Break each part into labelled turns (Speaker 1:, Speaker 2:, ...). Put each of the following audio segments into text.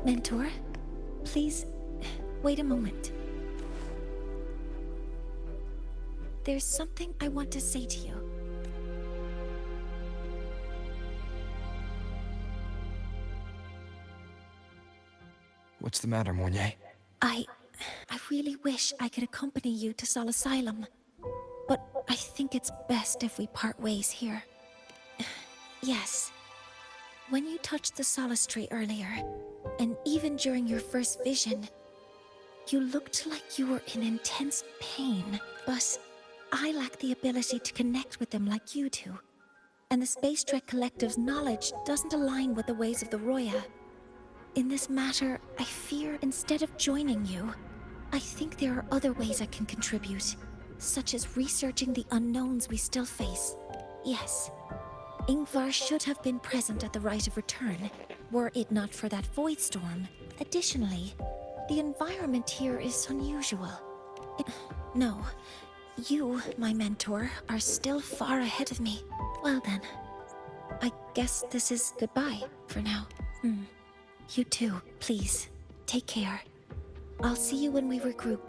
Speaker 1: Mentor, please, wait a moment. There's something I want to say to you.
Speaker 2: What's the matter, Mornier?
Speaker 1: I really wish I could accompany you to Sol Asylum, but I think it's best if we part ways here. Yes, when you touched the Solace Tree earlier, and even during your first vision, you looked like you were in intense pain, but I lack the ability to connect with them like you do. And the Space Trek Collective's knowledge doesn't align with the ways of the Roya. In this matter, I fear instead of joining you, I think there are other ways I can contribute, such as researching the unknowns we still face. Yes, Ingvar should have been present at the Rite of Return, were it not for that void storm. Additionally, the environment here is unusual. No, you, my mentor, are still far ahead of me. Well then, I guess this is goodbye for now. You too, please. Take care. I'll see you when we regroup.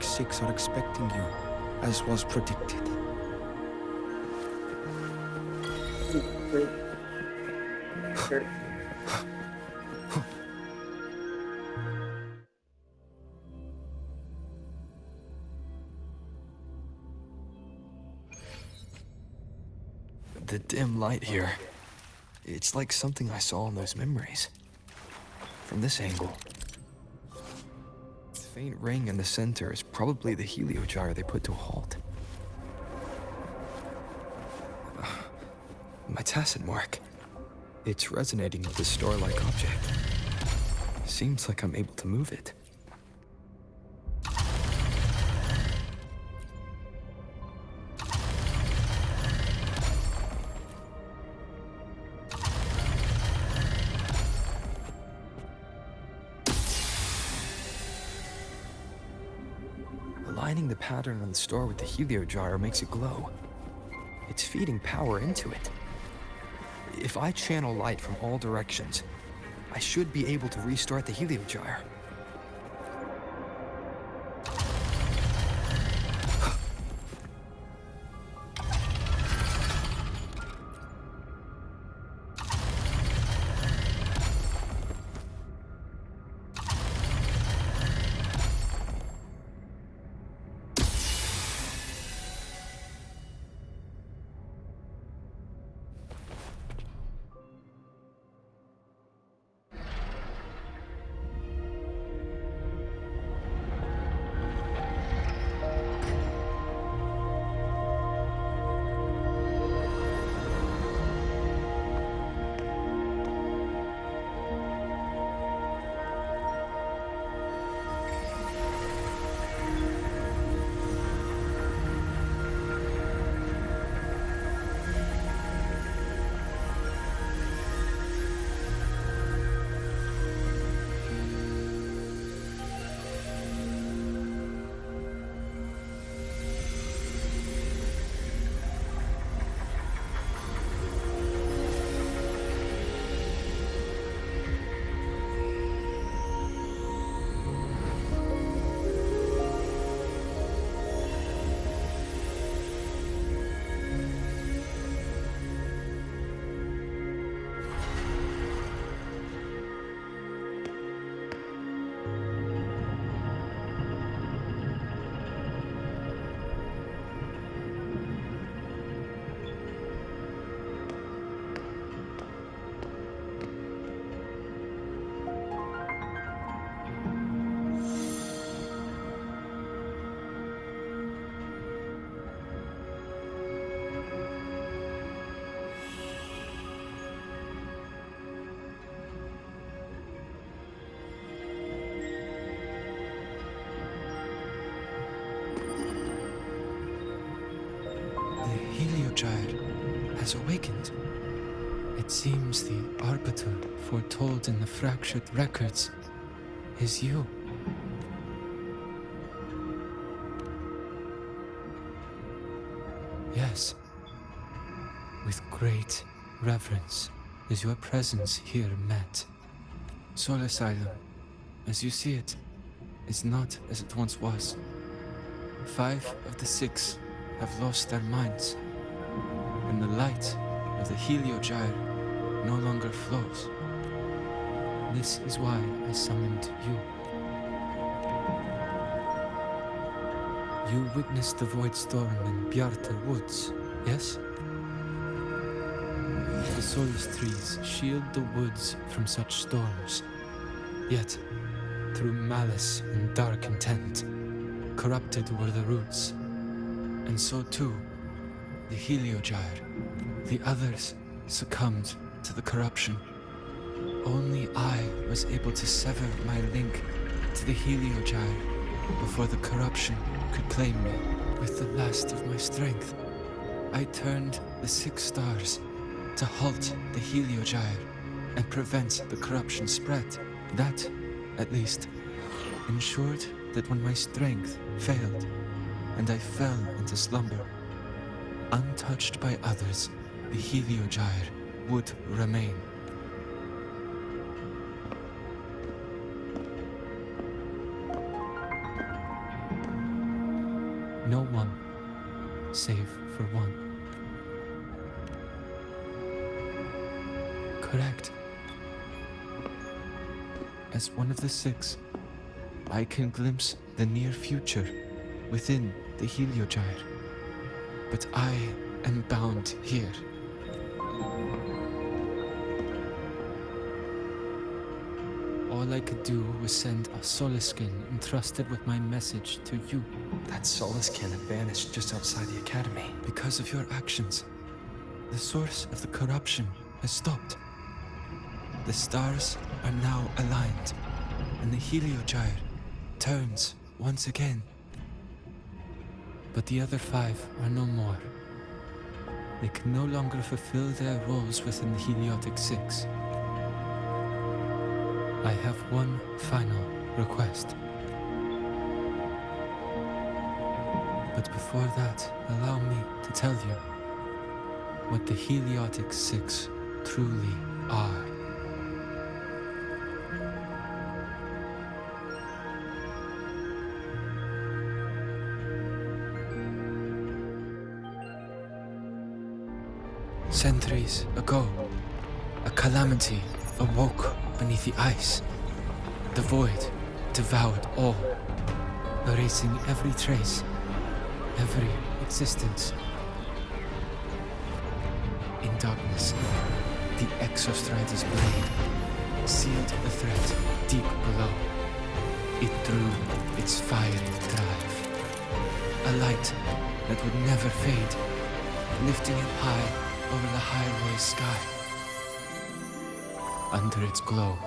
Speaker 3: Six are expecting you, as was predicted.
Speaker 2: The dim light here. It's like something I saw in those memories. From this angle. The faint ring in the center is probably the heliogyre they put to a halt. My tacit mark. It's resonating with the star-like object. Seems like I'm able to move it. Aligning the pattern on the star with the heliogyre makes it glow. It's feeding power into it. If I channel light from all directions, I should be able to restart the heliogyre. has awakened.
Speaker 3: It seems the arbiter foretold in the fractured records is you. Yes. With great reverence is your presence here met. Soul Asylum, as you see it, is not as it once was. 5 of the 6 have lost their minds, and the light of the Heliogyre no longer flows. This is why I summoned you. You witnessed the void storm in Bjartar Woods, yes? The Solus trees shield the woods from such storms. Yet, through malice and dark intent, corrupted were the roots. And so too, the Heliogyre. The others succumbed to the corruption. Only I was able to sever my link to the Heliogyre before the corruption could claim me. With the last of my strength, I turned the 6 stars to halt the Heliogyre and prevent the corruption spread. That, at least, ensured that when my strength failed and I fell into slumber, untouched by others, the Heliogyre would remain. No one, save for one. Correct. As one of the 6, I can glimpse the near future within the Heliogyre. But I am bound here. All I could do was send a Solaskin entrusted with my message to you.
Speaker 2: That Solaskin had vanished just outside the academy.
Speaker 3: Because of your actions, the source of the corruption has stopped. The stars are now aligned, and the Heliogyre turns once again. But the other 5 are no more. They can no longer fulfill their roles within the Heliotic 6. I have one final request. But before that, allow me to tell you what the Heliotic 6 truly are. Centuries ago, a calamity awoke beneath the ice. The void devoured all, erasing every trace, every existence. In darkness, the Exostrider's blade sealed the threat deep below. It drew its fiery drive, a light that would never fade, lifting it high over the highway sky. Under its glow,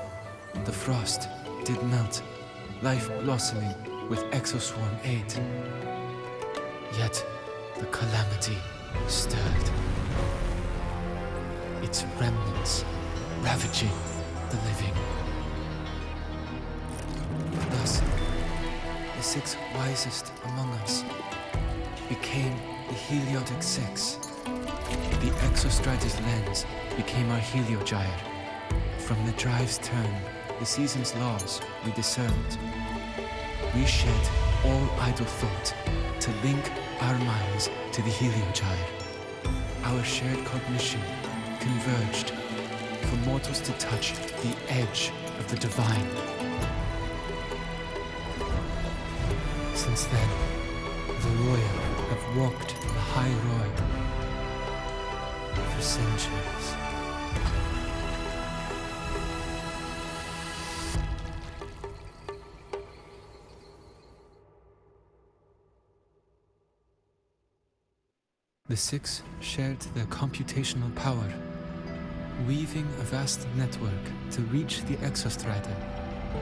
Speaker 3: the frost did melt, life blossoming with exoswarm aid. Yet the calamity stirred, its remnants ravaging the living. Thus, the 6 wisest among us became the Heliotic 6. The Exostrider's lens became our Heliogyre. From the drive's turn, the season's laws we discerned. We shed all idle thought to link our minds to the Heliogyre. Our shared cognition converged for mortals to touch the edge of the divine. Since then, the royal have walked the high road for centuries. The 6 shared their computational power, weaving a vast network to reach the Exostrider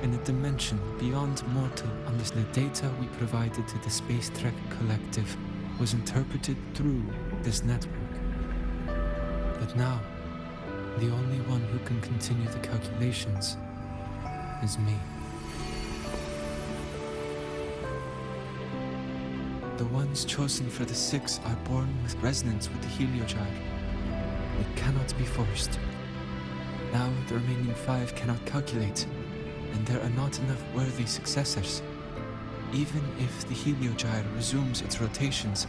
Speaker 3: in a dimension beyond mortal unless the data we provided to the Space Trek Collective was interpreted through this network. But now, the only one who can continue the calculations is me. The ones chosen for the 6 are born with resonance with the Heliogyre. It cannot be forced. Now the remaining 5 cannot calculate, and there are not enough worthy successors. Even if the Heliogyre resumes its rotations,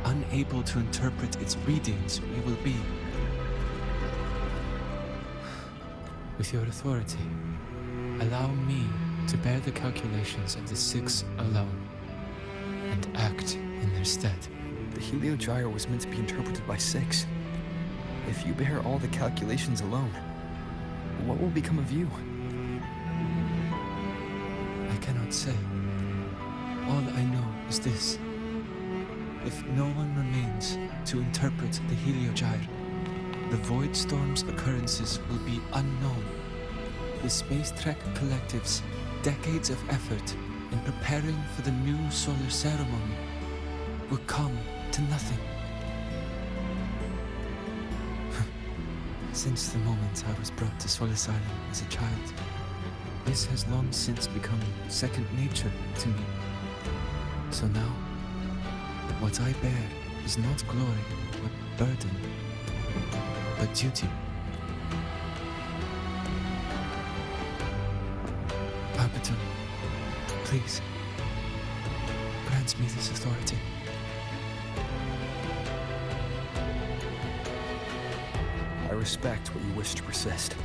Speaker 3: unable to interpret its readings, we will be. With your authority, allow me to bear the calculations of the 6 alone, and act in their stead.
Speaker 2: The Heliogyre was meant to be interpreted by 6. If you bear all the calculations alone, what will become of you?
Speaker 3: I cannot say. All I know is this. If no one remains to interpret the Heliogyre, the Void Storm's occurrences will be unknown. The Space Trek Collective's decades of effort in preparing for the new solar ceremony will come to nothing. Since the moment I was brought to Sol Asylum as a child, this has long since become second nature to me. So now, what I bear is not glory or burden, but duty. Arbiter, please, grant me this authority.
Speaker 2: I respect what you wish to persist.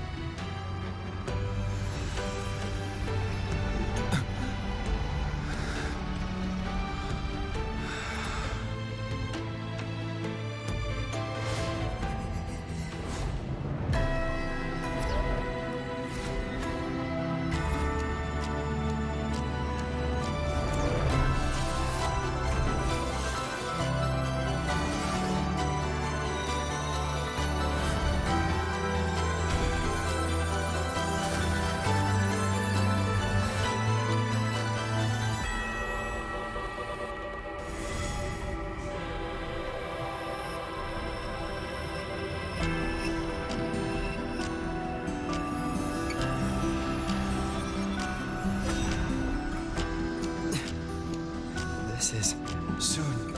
Speaker 3: Soon,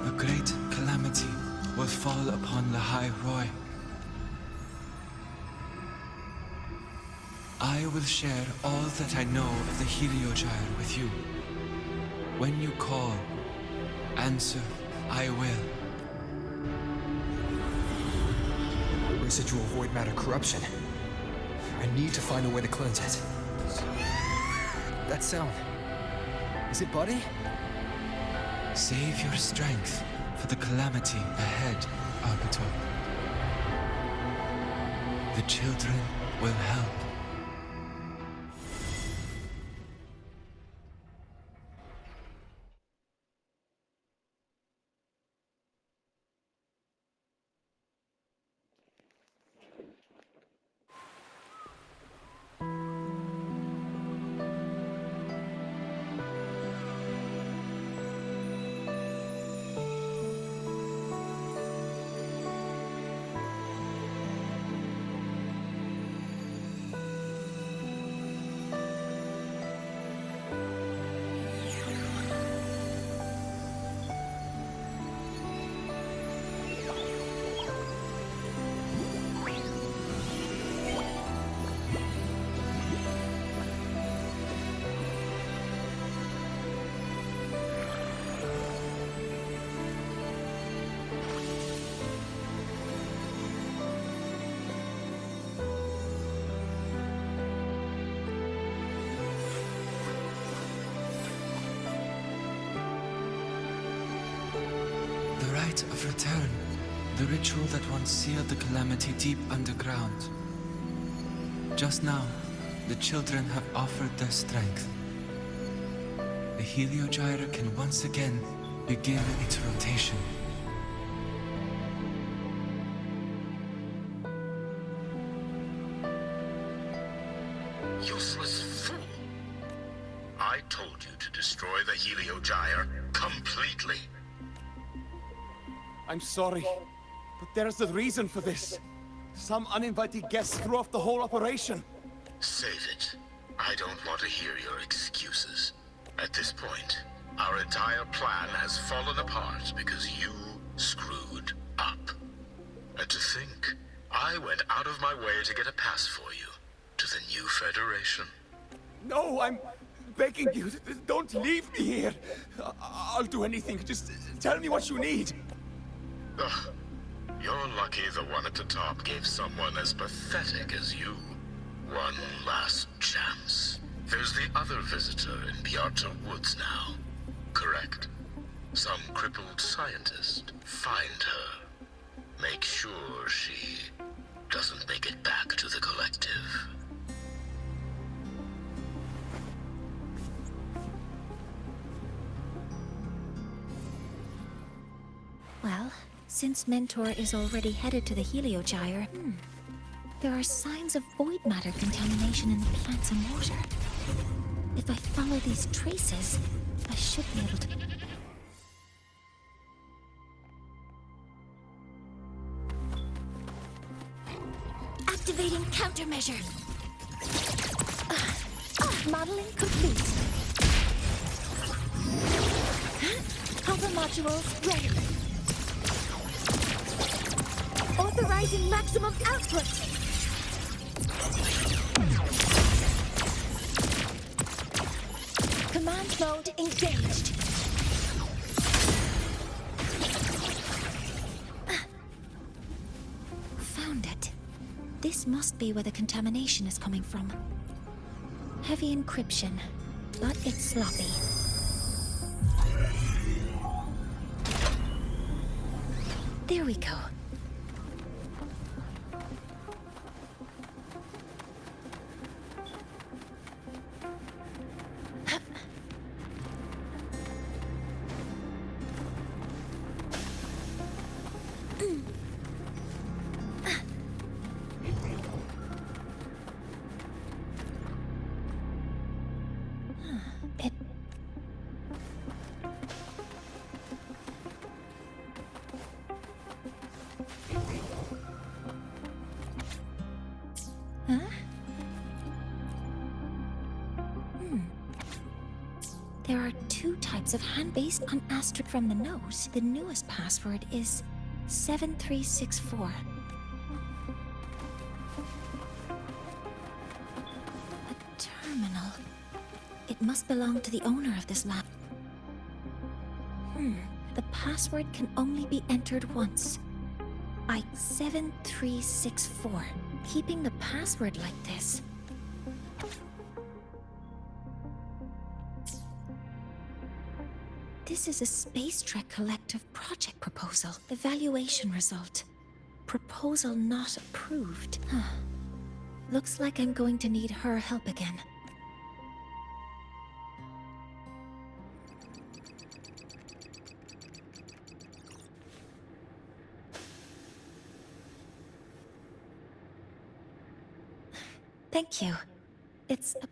Speaker 3: a great calamity will fall upon the High Roy. I will share all that I know of the Heliogyre with you. When you call, answer, I will.
Speaker 2: Residual void matter corruption. I need to find a way to cleanse it. That sound. Is it Buddy?
Speaker 3: Save your strength for the calamity ahead, Arbiter. The children will help. Of return, the ritual that once sealed the calamity deep underground. Just now, the children have offered their strength. The Heliogyre can once again begin its rotation.
Speaker 4: Useless fool! I told you to destroy the Heliogyre completely.
Speaker 5: I'm sorry. But there's a reason for this. Some uninvited guests threw off the whole operation.
Speaker 4: Save it. I don't want to hear your excuses. At this point, our entire plan has fallen apart because you screwed up. And to think, I went out of my way to get a pass for you to the new Federation.
Speaker 5: No, I'm begging you, don't leave me here. I'll do anything, just tell me what you need.
Speaker 4: Ugh. You're lucky the one at the top gave someone as pathetic as you one last chance. There's the other visitor in Beata Woods now, correct? Some crippled scientist. Find her. Make sure she doesn't make it back to the collective.
Speaker 1: Well, since Mentor is already headed to the Heliogyre, there are signs of void matter contamination in the plants and water. If I follow these traces, I should be able to... Activating countermeasure. Modeling complete. Hover modules ready. Authorizing maximum output. Command mode engaged. Found it. This must be where the contamination is coming from. Heavy encryption, but it's sloppy. There we go. It... Huh? There are two types of hand based on asterisk from the nose. The newest password is 7364. A terminal. It must belong to the owner of this lab. The password can only be entered once. By 7364. Keeping the password like this. This is a Space Trek Collective project proposal. Evaluation result. Proposal not approved. Looks like I'm going to need her help again. Thank you. It's a...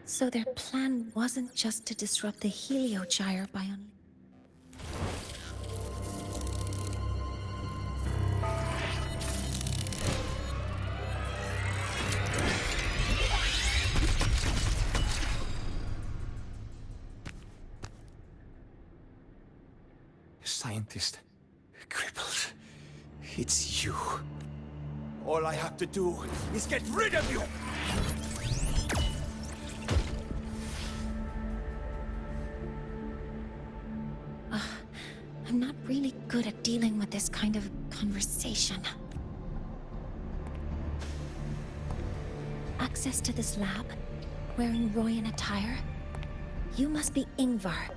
Speaker 1: So their plan wasn't just to disrupt the Heliogyre by unleashing...
Speaker 5: Scientist, crippled. It's you. All I have to do is get rid of you!
Speaker 1: I'm not really good at dealing with this kind of conversation. Access to this lab, wearing Royan attire. You must be Ingvar,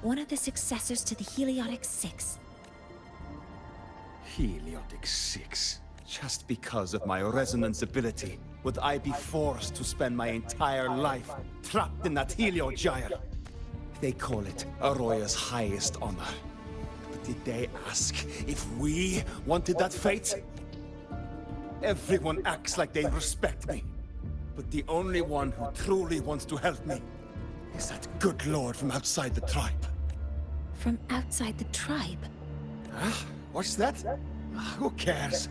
Speaker 1: one of the successors to the Heliotic Six.
Speaker 5: Heliotic 6. Just because of my resonance ability, would I be forced to spend my entire life trapped in that Heliogyre? They call it Aroya's highest honor. But did they ask if we wanted that fate? Everyone acts like they respect me. But the only one who truly wants to help me is that good lord from outside the tribe.
Speaker 1: From outside the tribe.
Speaker 5: Huh? What's that? Who cares?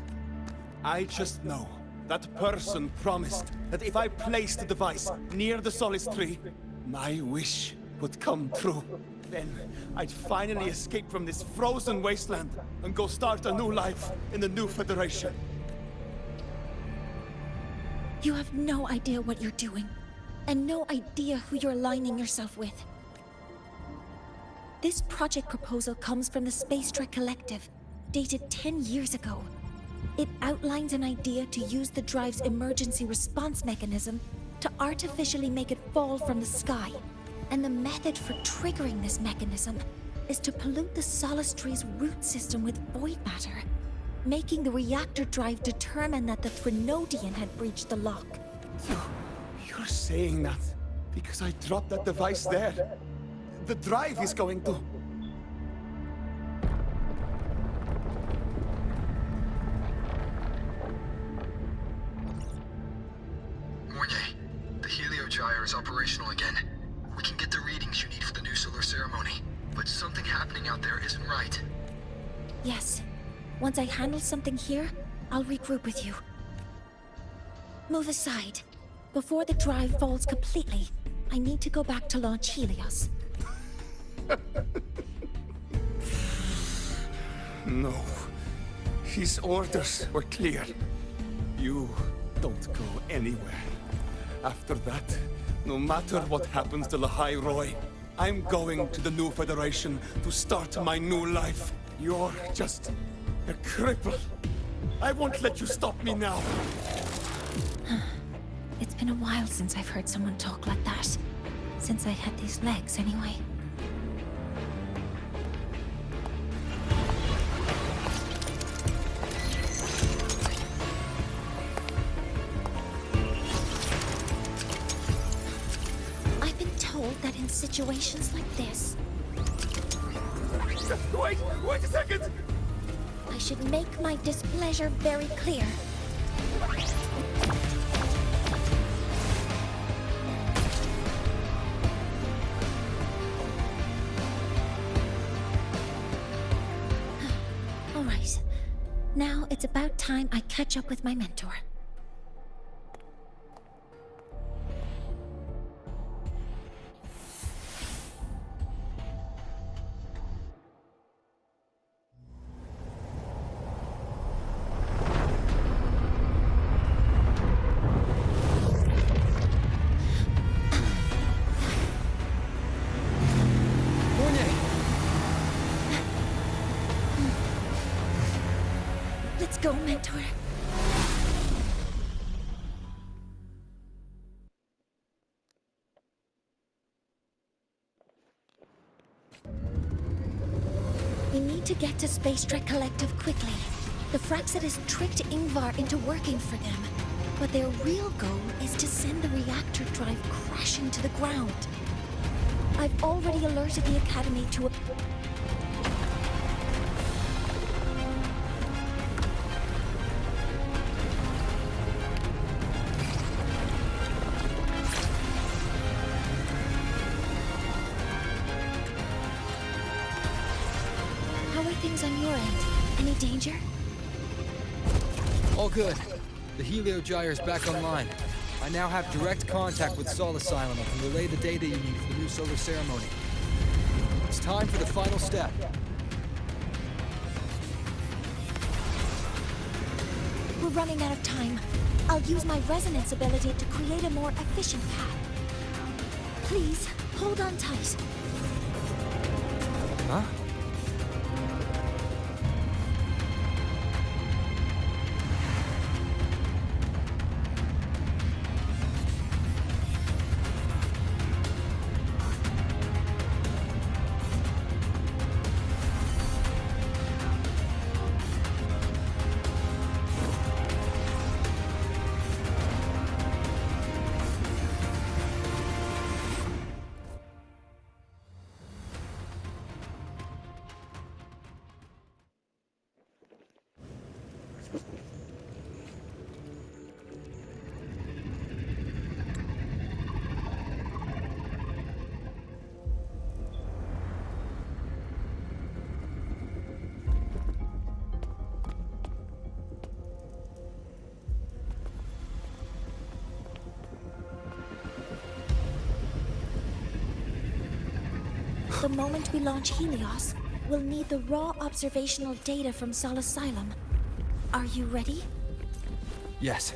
Speaker 5: I just know that person promised that if I placed the device near the Solace tree, my wish would come true. Then I'd finally escape from this frozen wasteland and go start a new life in the new Federation.
Speaker 1: You have no idea what you're doing, and no idea who you're aligning yourself with. This project proposal comes from the Space Trek Collective, dated 10 years ago. It outlines an idea to use the drive's emergency response mechanism to artificially make it fall from the sky. And the method for triggering this mechanism is to pollute the Solace tree's root system with void matter, making the reactor drive determine that the Threnodian had breached the lock.
Speaker 5: You're saying that because I dropped that device there. The drive is going to...
Speaker 2: Mornier, the heliogyre is operational again. We can get the readings you need for the new solar ceremony, but something happening out there isn't right.
Speaker 1: Yes. Once I handle something here, I'll regroup with you. Move aside. Before the drive falls completely, I need to go back to launch Helios.
Speaker 5: No. His orders were clear. You don't go anywhere. After that, no matter what happens to Lahai Roy, I'm going to the new Federation to start my new life. You're just a cripple. I won't let you stop me now.
Speaker 1: It's been a while since I've heard someone talk like that. Since I had these legs, anyway. I've been told that in situations like this,
Speaker 5: Wait a second!
Speaker 1: I should make my displeasure very clear. All right. Now it's about time I catch up with my mentor. Let's go, mentor. We need to get to Space Trek Collective quickly. The Fraxidus tricked Ingvar into working for them, but their real goal is to send the reactor drive crashing to the ground. I've already alerted the Academy to a... How are things on your end? Any danger?
Speaker 2: All good. The heliogyre's back online. I now have direct contact with Sol Asylum and can relay the data you need for the new solar ceremony. It's time for the final step.
Speaker 1: We're running out of time. I'll use my resonance ability to create a more efficient path. Please, hold on tight.
Speaker 2: Huh?
Speaker 1: The moment we launch Helios, we'll need the raw observational data from Sol Asylum. Are you ready?
Speaker 2: Yes.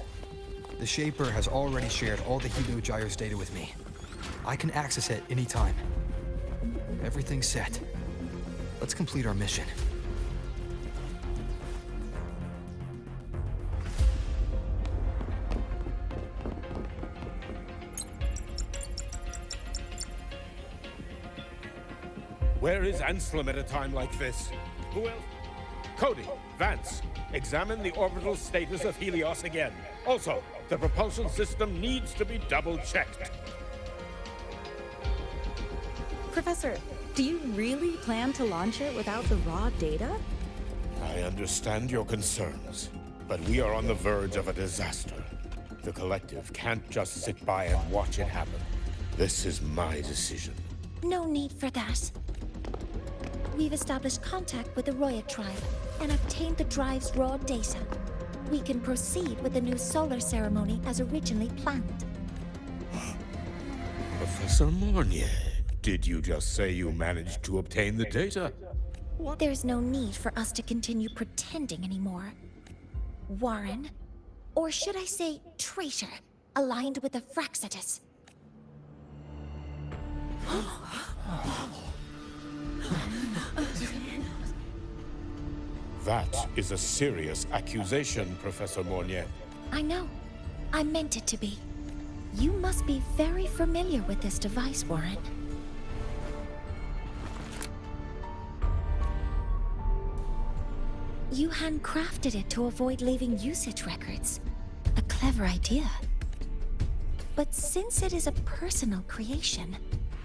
Speaker 2: The Shaper has already shared all the Heliogyre's data with me. I can access it anytime. Everything's set. Let's complete our mission.
Speaker 6: Where is Anselm at a time like this? Who else? Cody, Vance, examine the orbital status of Helios again. Also, the propulsion system needs to be double-checked.
Speaker 7: Professor, do you really plan to launch it without the raw data?
Speaker 6: I understand your concerns, but we are on the verge of a disaster. The Collective can't just sit by and watch it happen. This is my decision.
Speaker 1: No need for that. We've established contact with the Roya tribe and obtained the drive's raw data. We can proceed with the new solar ceremony as originally planned.
Speaker 6: Professor Mornier, did you just say you managed to obtain the data? What?
Speaker 1: There's no need for us to continue pretending anymore. Warren, or should I say traitor, aligned with the Fraxitus.
Speaker 6: That is a serious accusation, Professor Mornier.
Speaker 1: I know. I meant it to be. You must be very familiar with this device, Warren. You handcrafted it to avoid leaving usage records. A clever idea. But since it is a personal creation,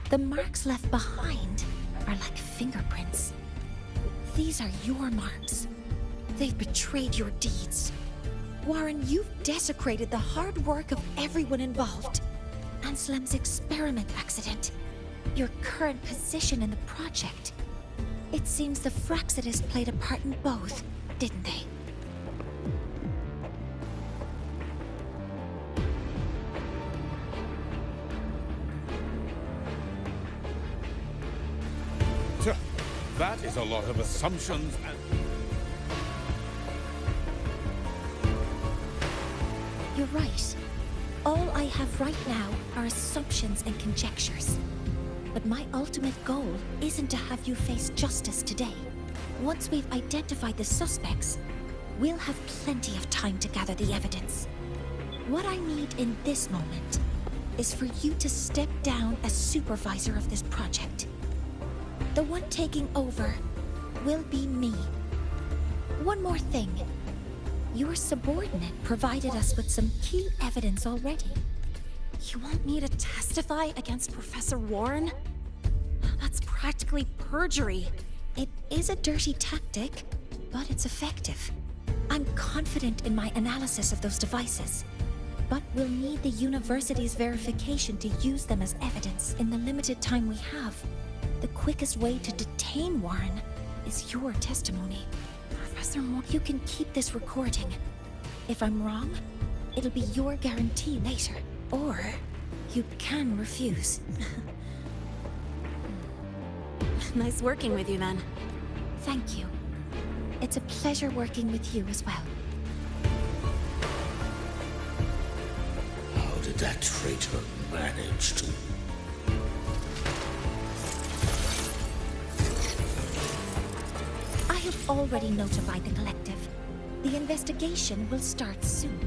Speaker 1: the marks left behind are like fingerprints. These are your marks. They've betrayed your deeds. Warren, you've desecrated the hard work of everyone involved. Anselm's experiment accident, your current position in the project. It seems the Fraxitus played a part in both, didn't they?
Speaker 6: That is a lot of assumptions and...
Speaker 1: You're right. All I have right now are assumptions and conjectures. But my ultimate goal isn't to have you face justice today. Once we've identified the suspects, we'll have plenty of time to gather the evidence. What I need in this moment is for you to step down as supervisor of this project. The one taking over will be me. One more thing. Your subordinate provided us with some key evidence already.
Speaker 7: You want me to testify against Professor Warren? That's practically perjury.
Speaker 1: It is a dirty tactic, but it's effective. I'm confident in my analysis of those devices, but we'll need the university's verification to use them as evidence in the limited time we have. The quickest way to detain Warren is your testimony. Professor Moore, you can keep this recording. If I'm wrong, it'll be your guarantee later. Or you can refuse.
Speaker 7: Nice working with you then.
Speaker 1: Thank you. It's a pleasure working with you as well.
Speaker 4: How did that traitor manage to...
Speaker 1: I have already notified the collective. The investigation will start soon.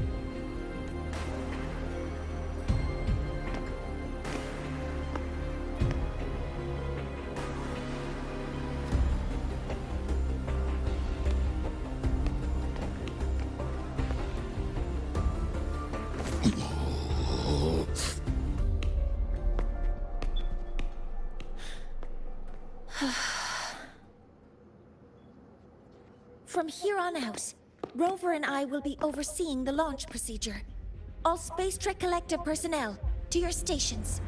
Speaker 1: From here on out, Rover and I will be overseeing the launch procedure. All Space Trek Collective personnel, to your stations.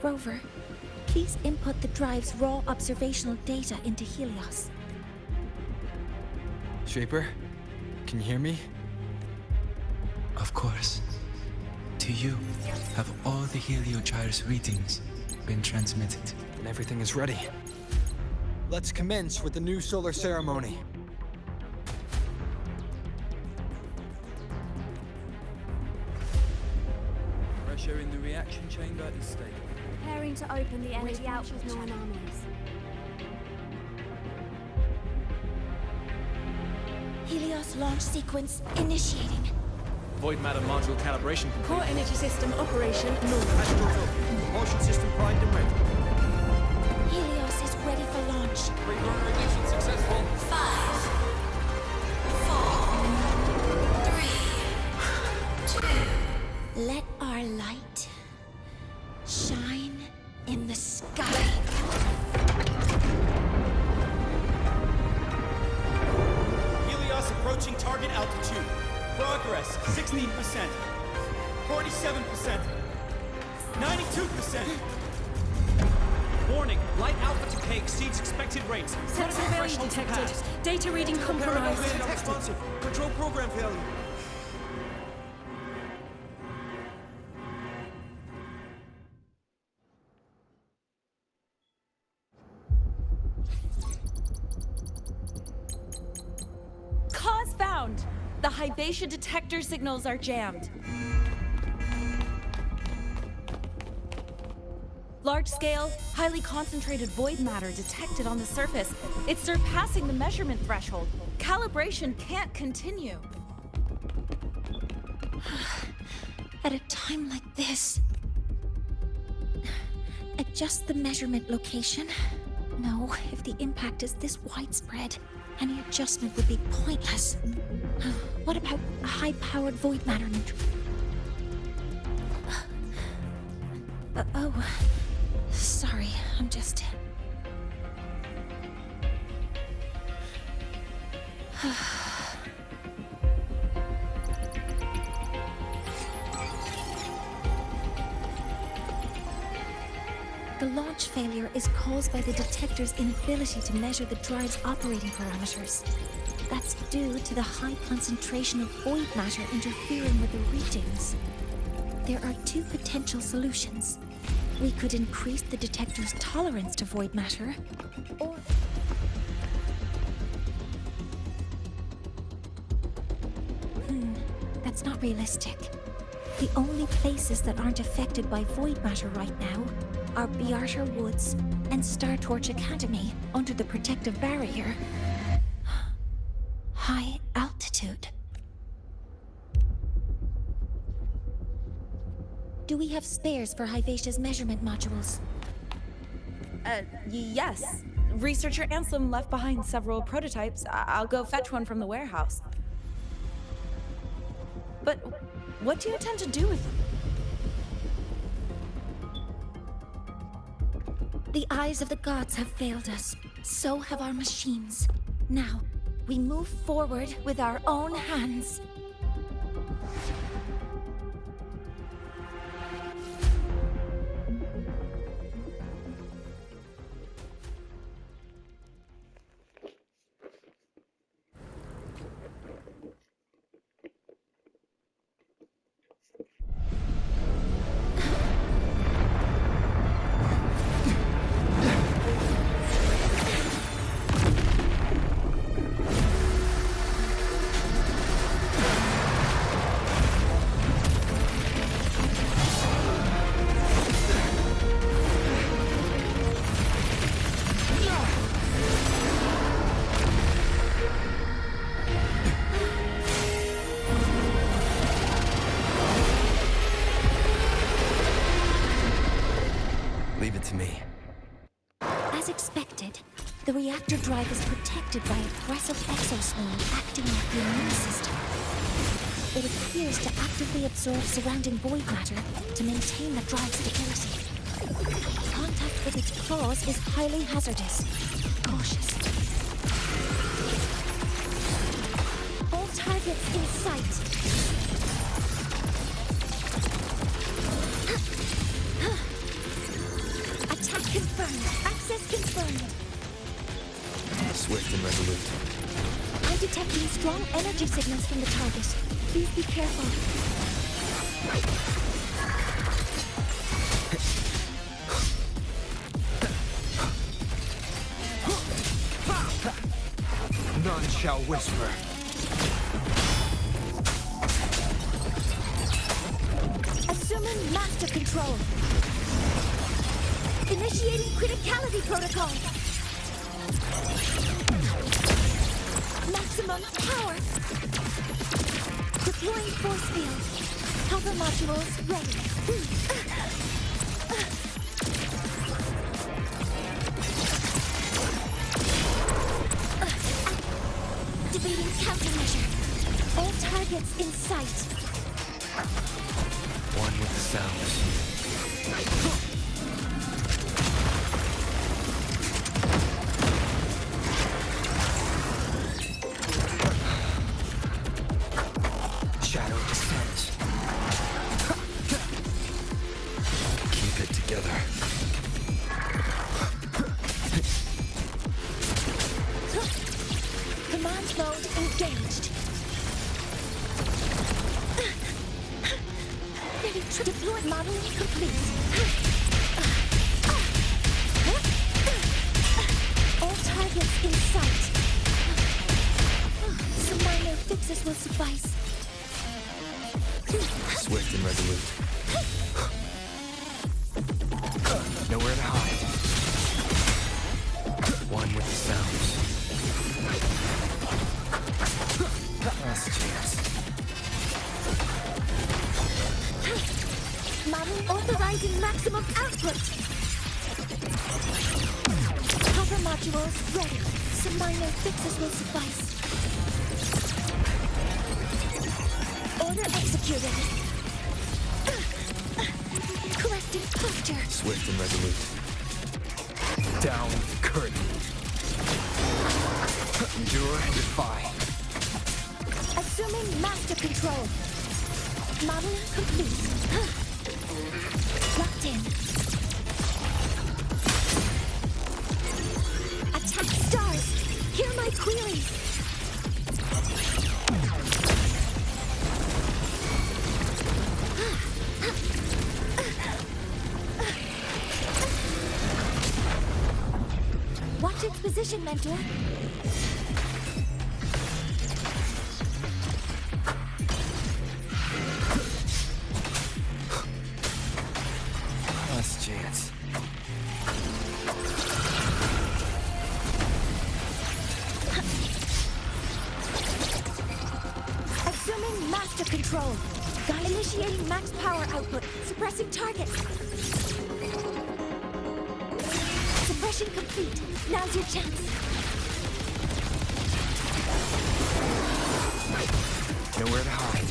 Speaker 1: Rover, please input the drive's raw observational data into Helios.
Speaker 2: Shaper, Can you hear me?
Speaker 3: Of course. To you, have all the Heliogyre's readings been transmitted?
Speaker 2: And everything is ready. Let's commence with the new solar ceremony.
Speaker 8: Pressure in the reaction chamber is stable.
Speaker 9: Preparing to open the energy output anomalies.
Speaker 1: Helios launch sequence initiating.
Speaker 8: Void matter module calibration complete.
Speaker 9: Core energy system operation normal.
Speaker 8: Pastorals up. Propulsion system primed and ready.
Speaker 1: Helios is ready for launch.
Speaker 8: Pre-burner ignition successful.
Speaker 1: 5, 4, 3, 2. Let our light shine in the sky.
Speaker 5: Helios approaching target altitude. Progress 16%. 47%. 92%. Warning, light alpha decay exceeds expected rates.
Speaker 9: Critical failure detected. Data reading compromised.
Speaker 5: Unresponsive. Control program failure.
Speaker 9: Cause found! The Hypatia detector signals are jammed. Large-scale, highly concentrated void matter detected on the surface. It's surpassing the measurement threshold. Calibration can't continue.
Speaker 1: At a time like this. Adjust the measurement location. No, if the impact is this widespread, any adjustment would be pointless. What about a high-powered void matter neutral? Oh, sorry, I'm just... The launch failure is caused by the detector's inability to measure the drive's operating parameters. That's due to the high concentration of void matter interfering with the readings. There are two potential solutions. We could increase the detector's tolerance to void matter, or... That's not realistic. The only places that aren't affected by void matter right now are Bearter Woods and Star Torch Academy under the protective barrier. High altitude. Do we have spares for Hypatia's measurement modules?
Speaker 9: Yes. Researcher Anselm left behind several prototypes. I'll go fetch one from the warehouse. But what do you intend to do with them?
Speaker 1: The eyes of the gods have failed us. So have our machines. Now, we move forward with our own hands.
Speaker 2: Leave it to me.
Speaker 1: As expected, the reactor drive is protected by aggressive exoswarm acting like the immune system. It appears to actively absorb surrounding void matter to maintain the drive's stability. Contact with its claws is highly hazardous. Cautious. All targets in sight. Attack confirmed. Access confirmed.
Speaker 2: Swift and resolute.
Speaker 1: I detecting strong energy signals from the target. Please be careful.
Speaker 2: None shall whisper.
Speaker 1: Assuming master control. Initiating criticality protocol. Maximum power. Deploying force field. Helper modules ready. Activating countermeasure. All targets in sight.
Speaker 2: One with the sounds. Shadow descends. Keep it together.
Speaker 1: Command mode engaged. Ready to deploy. Modeling complete. All targets in sight. Some minor fixes will suffice.
Speaker 2: Swift and resolute. Nowhere to hide. One with the sounds. Last chance.
Speaker 1: Model authorizing maximum output. Cover modules ready. Some minor fixes will suffice. Order executed. Correcting posture.
Speaker 2: Swift and resolute. Down curtain. Endure and defy.
Speaker 1: Assuming master control. Modeling complete. Locked in. Attack stars. Hear my queries. Watch its position, Mentor.
Speaker 2: Last chance.
Speaker 1: Assuming master control. Initiating max power output. Suppressing target. Suppression complete. Now's your chance.
Speaker 2: Nowhere to hide.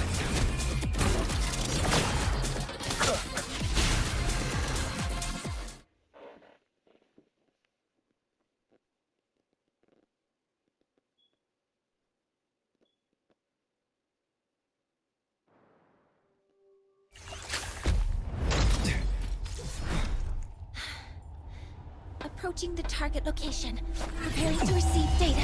Speaker 1: Approaching the target location. Preparing to receive data.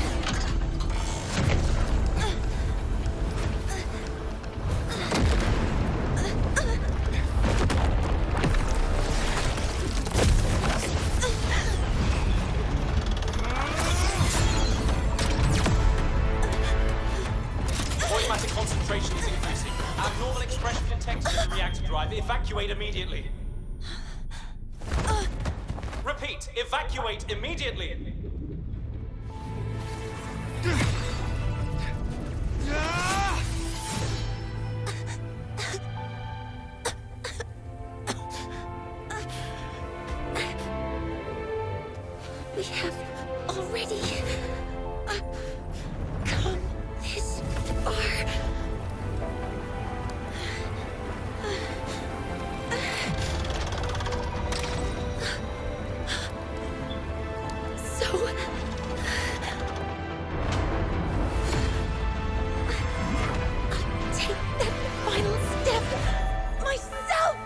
Speaker 8: Void matter concentration is increasing. Abnormal expression detected in the reactor drive. Evacuate immediately. Repeat, evacuate immediately.
Speaker 1: We have already come this far. So I'll take that final step myself.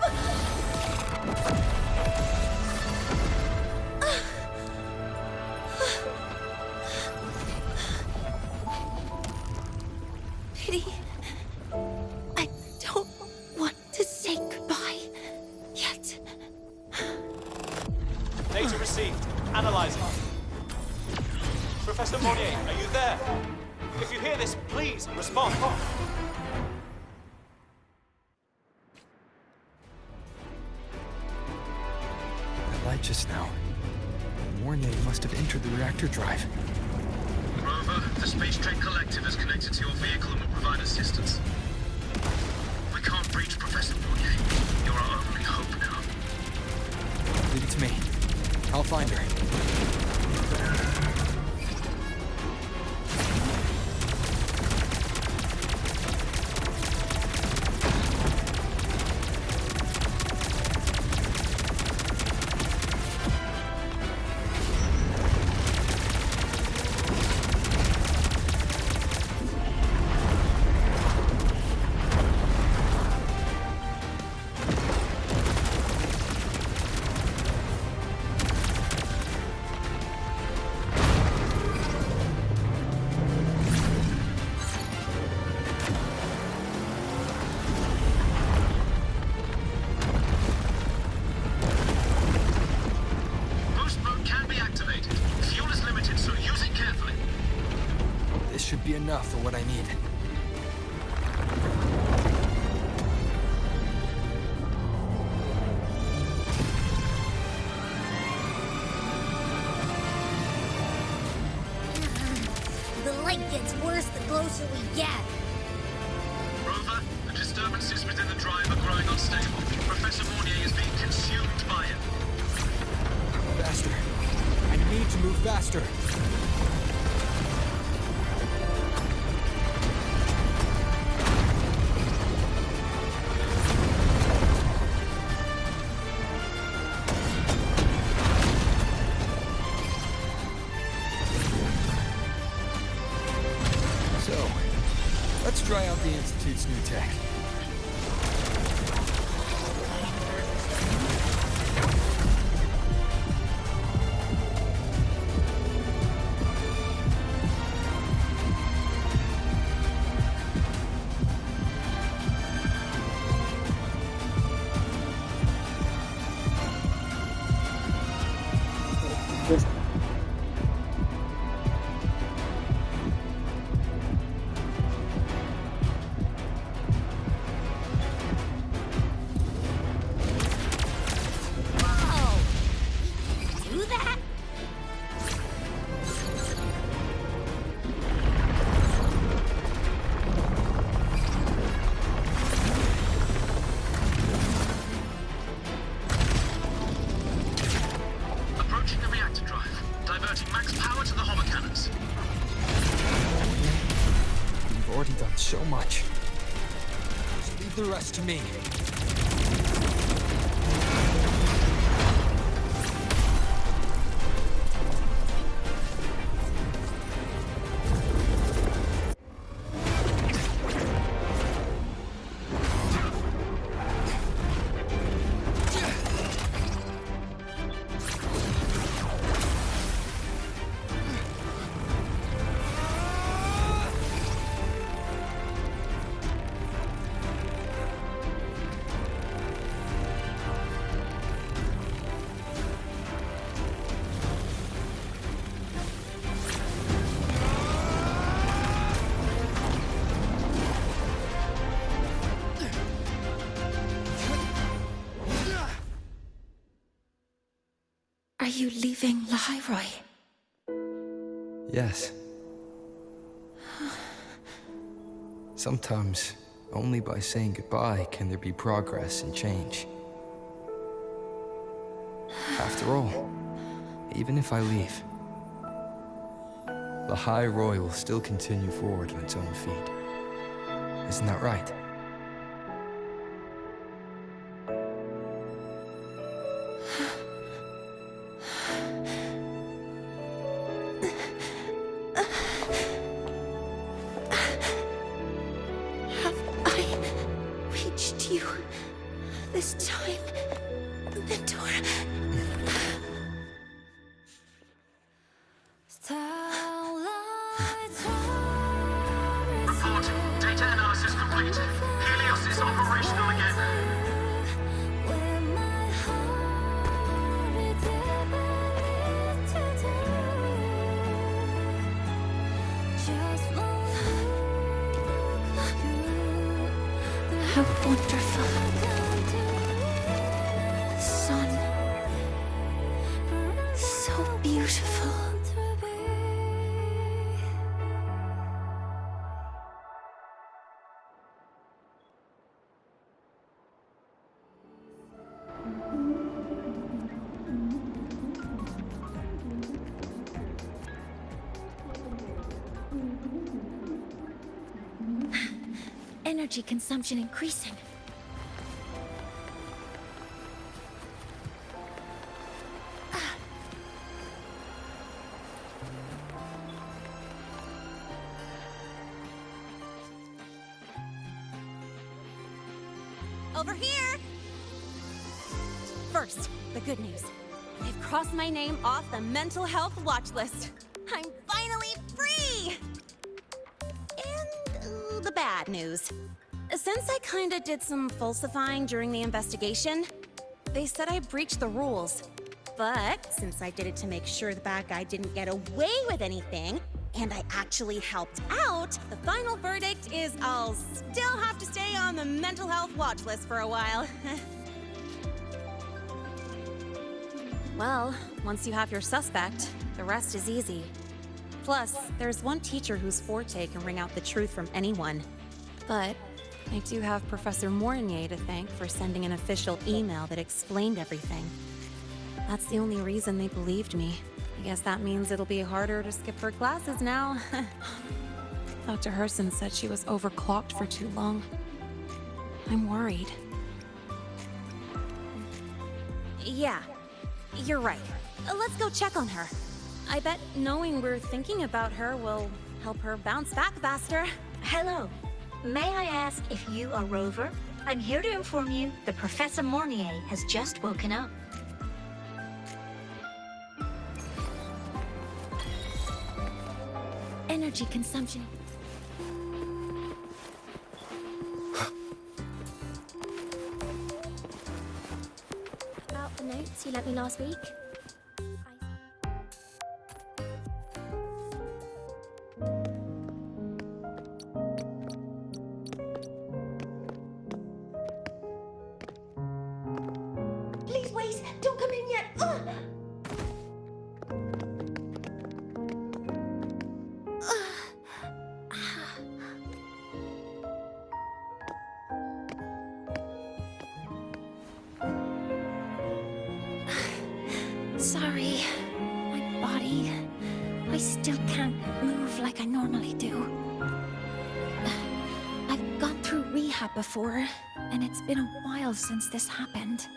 Speaker 1: pity. I don't want to say goodbye yet.
Speaker 8: Data received. Analyzing. Professor Monnier, are you there? If you hear this, please respond.
Speaker 2: That light just now. Mornier must have entered the reactor drive.
Speaker 4: Rover, the Space Trade Collective is connected to your vehicle and will provide assistance. We can't breach Professor Monnier. You're our only hope now.
Speaker 2: Leave it to me. I'll find her.
Speaker 4: Boost mode can be activated. Fuel is limited, so use it carefully.
Speaker 2: This should be enough for what I need.
Speaker 10: The light gets worse the closer we get.
Speaker 4: Rover, the disturbances within the drive are growing unstable. Professor Monnier is being consumed by it.
Speaker 2: Faster. I need to move faster. So, let's try out the Institute's new tech.
Speaker 10: Whoa! Do that?
Speaker 4: Approaching the reactor drive. Diverting max power to the hover cannons.
Speaker 2: You've already done so much. Just leave the rest to me.
Speaker 1: Are you leaving Lahairoi?
Speaker 2: Yes. Sometimes, only by saying goodbye can there be progress and change. After all, even if I leave, Lahairoi will still continue forward on its own feet. Isn't that right?
Speaker 1: Have I reached you this time, Mentor?
Speaker 4: Report. Data Fleet. Helios is operational again.
Speaker 1: How wonderful. Sun. So beautiful. Energy consumption increasing.
Speaker 9: Over here! First, the good news. They've crossed my name off the mental health watch list. I'm finally free! And the bad news. Since I kinda did some falsifying during the investigation, they said I breached the rules. But since I did it to make sure the bad guy didn't get away with anything, and I actually helped out, the final verdict is I'll still have to stay on the mental health watch list for a while. Well, once you have your suspect, the rest is easy. Plus, there's one teacher whose forte can wring out the truth from anyone. But I do have Professor Mornier to thank for sending an official email that explained everything. That's the only reason they believed me. I guess that means it'll be harder to skip her classes now. Dr. Herson said she was overclocked for too long. I'm worried. Yeah, you're right. Let's go check on her. I bet knowing we're thinking about her will help her bounce back faster.
Speaker 10: Hello. May I ask if you are Rover? I'm here to inform you that Professor Mornier has just woken up.
Speaker 1: Energy consumption. About the notes you lent me last week?
Speaker 10: Please wait! Don't come in yet! Ugh!
Speaker 1: Sorry. My body. I still can't move like I normally do. I've gone through rehab before, and it's been a while since this happened.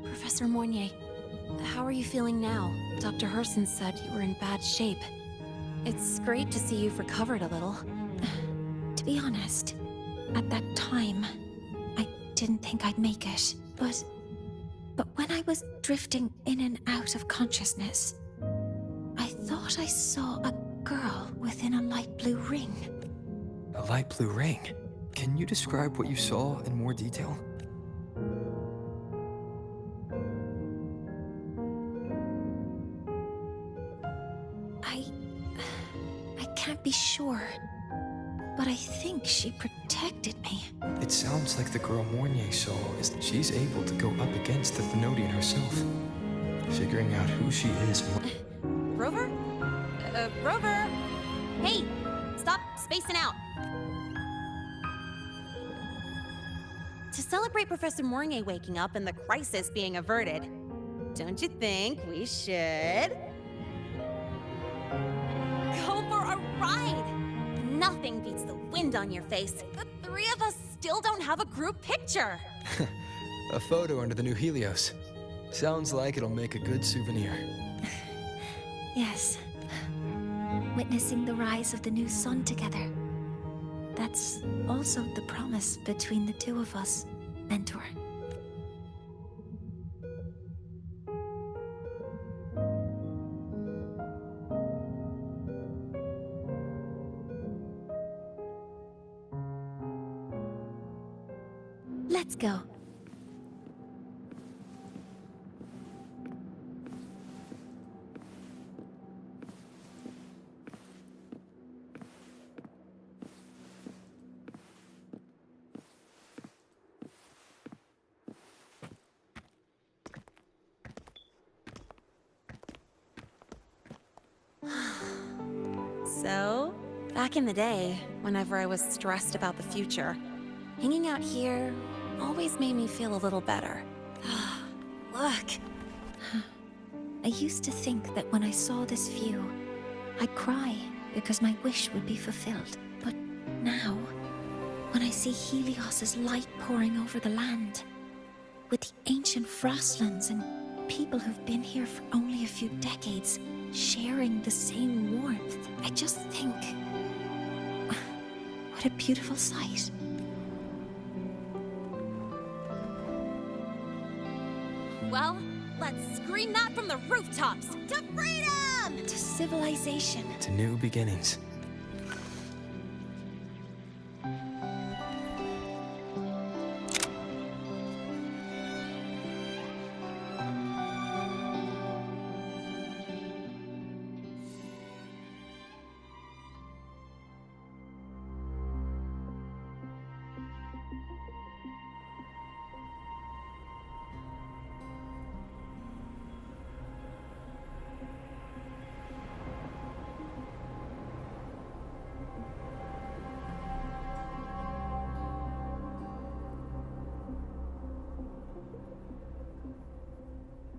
Speaker 9: Professor Mornier, how are you feeling now? Dr. Herson said you were in bad shape. It's great to see you've recovered a little.
Speaker 1: To be honest, at that time, I didn't think I'd make it. But when I was drifting in and out of consciousness, I thought I saw a girl within a light blue ring.
Speaker 2: A light blue ring? Can you describe what you saw in more detail?
Speaker 1: I can't be sure, but I think she protected me.
Speaker 2: It sounds like the girl Mornier saw is that she's able to go up against the Thenodian herself, figuring out who she is and what...
Speaker 9: Rover? Rover? Hey, stop spacing out. To celebrate Professor Mornier waking up and the crisis being averted, don't you think we should go for a ride? Nothing beats the wind on your face. The three of us still don't have a group picture.
Speaker 2: A photo under the new Helios. Sounds like it'll make a good souvenir.
Speaker 1: Yes. witnessing the rise of the new sun together. That's also the promise between the two of us, Mentor. Let's go.
Speaker 9: So, back in the day, whenever I was stressed about the future, hanging out here always made me feel a little better.
Speaker 1: Look! I used to think that when I saw this view, I'd cry because my wish would be fulfilled. But now, when I see Helios's light pouring over the land, with the ancient frostlands and people who've been here for only a few decades sharing the same warmth, I just think, what a beautiful sight.
Speaker 7: Well, let's scream that from the rooftops! To freedom!
Speaker 1: To civilization.
Speaker 2: To new beginnings.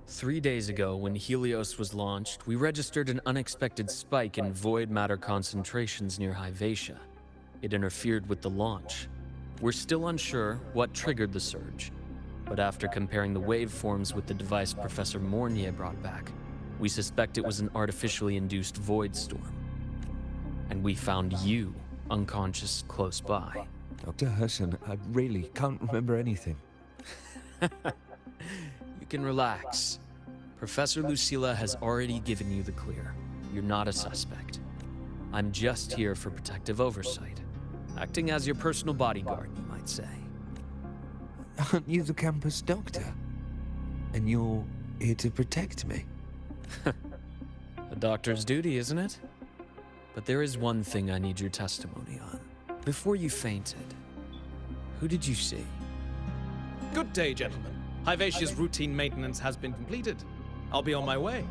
Speaker 11: Three days ago, when Helios was launched, we registered an unexpected spike in void matter concentrations near Hyvatia. It interfered with the launch. We're still unsure what triggered the surge, but after comparing the waveforms with the device Professor Mornier brought back, we suspect it was an artificially induced void storm. And we found you unconscious close by.
Speaker 12: Dr. Herson, I really can't remember anything.
Speaker 11: You can relax. Professor Lucilla has already given you the clear. You're not a suspect. I'm just here for protective oversight. Acting as your personal bodyguard, you might say.
Speaker 12: Aren't you the campus doctor? And you're here to protect me?
Speaker 11: A doctor's duty, isn't it? But there is one thing I need your testimony on. Before you fainted, who did you see?
Speaker 13: Good day, gentlemen. Hyvatia's routine maintenance has been completed. I'll be on my way.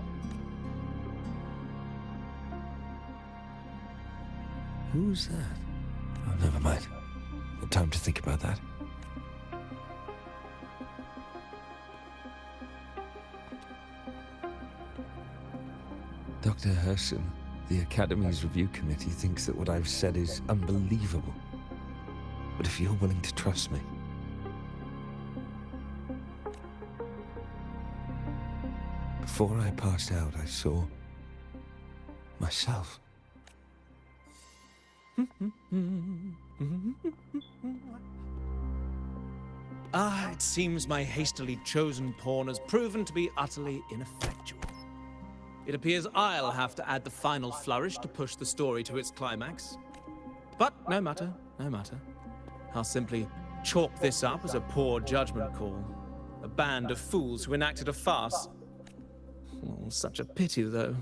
Speaker 12: Who's that? Oh, never mind. No time to think about that. Dr. Herson, the Academy's review committee thinks that what I've said is unbelievable. But if you're willing to trust me... Before I passed out, I saw... myself.
Speaker 13: It seems my hastily chosen pawn has proven to be utterly ineffectual. It appears I'll have to add the final flourish to push the story to its climax. But no matter, no matter. I'll simply chalk this up as a poor judgment call. A band of fools who enacted a farce. Oh, such a pity, though.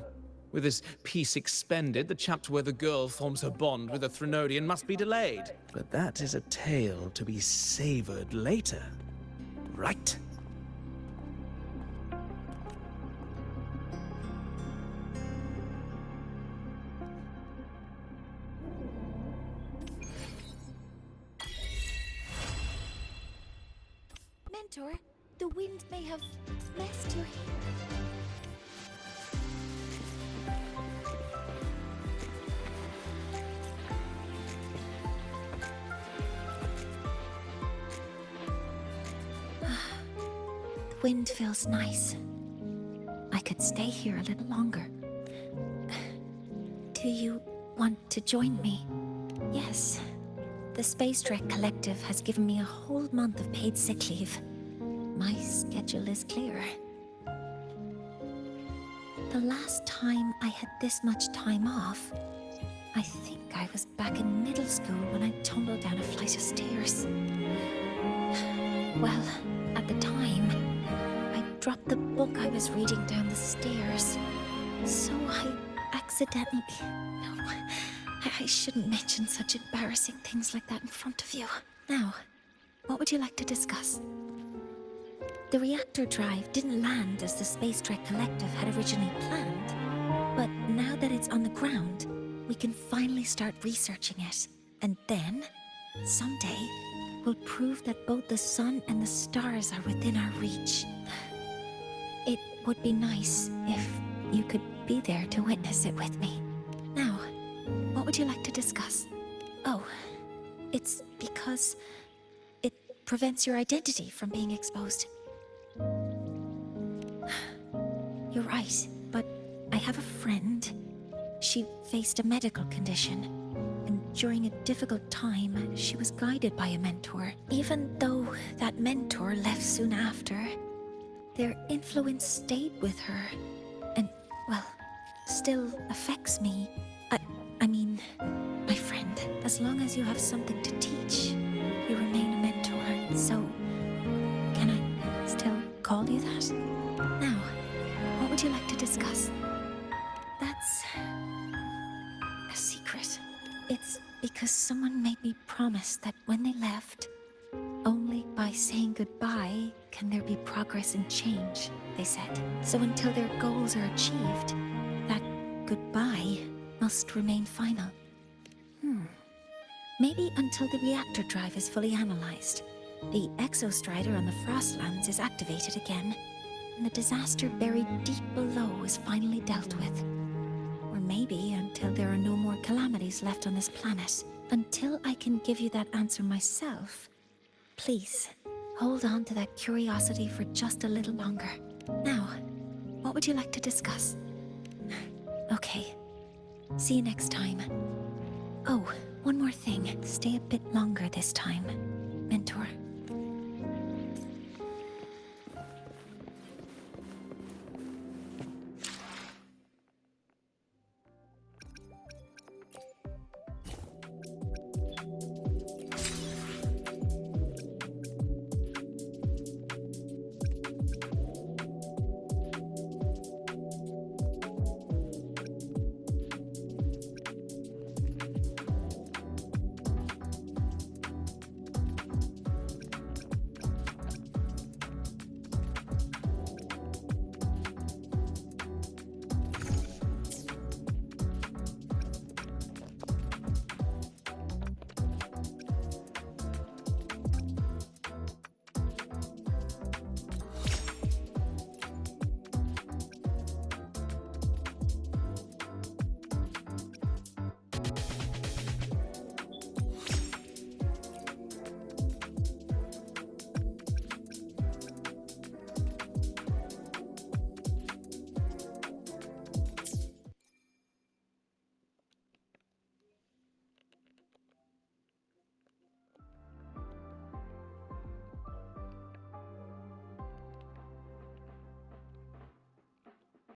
Speaker 13: With this piece expended, the chapter where the girl forms her bond with a Threnodian must be delayed. But that is a tale to be savored later. Right?
Speaker 1: Mentor, the wind may have messed your hair. The wind feels nice. I could stay here a little longer. Do Do you want to join me? Yes. The Space Trek Collective has given me a whole month of paid sick leave. My schedule is clear. The last time I had this much time off, I think I was back in middle school when I tumbled down a flight of stairs. Well, at the time, I dropped the book I was reading down the stairs. So I accidentally... No, I shouldn't mention such embarrassing things like that in front of you. Now, what would you like to discuss? The reactor drive didn't land as the Space Trek Collective had originally planned. But now that it's on the ground, we can finally start researching it. And then, someday, we'll prove that both the sun and the stars are within our reach. It would be nice if you could be there to witness it with me. Now, what would you like to discuss? Oh, it's because it prevents your identity from being exposed. You're right, but I have a friend. She faced a medical condition, and during a difficult time, she was guided by a mentor. Even though that mentor left soon after, their influence stayed with her, and, well, still affects me. I mean, my friend, as long as you have something to teach, you remain a mentor. So, can I still call you that? Now, what would you like to discuss? That's a secret. It's because someone made me promise that when they left, only by saying goodbye can there be progress and change, they said. So until their goals are achieved, that goodbye must remain final. Maybe until the reactor drive is fully analyzed, the exostrider on the Frostlands is activated again, and the disaster buried deep below is finally dealt with. Or maybe until there are no more calamities left on this planet. Until I can give you that answer myself, please, hold on to that curiosity for just a little longer. Now, what would you like to discuss? Okay. See you next time. Oh, one more thing. Stay a bit longer this time, Mentor.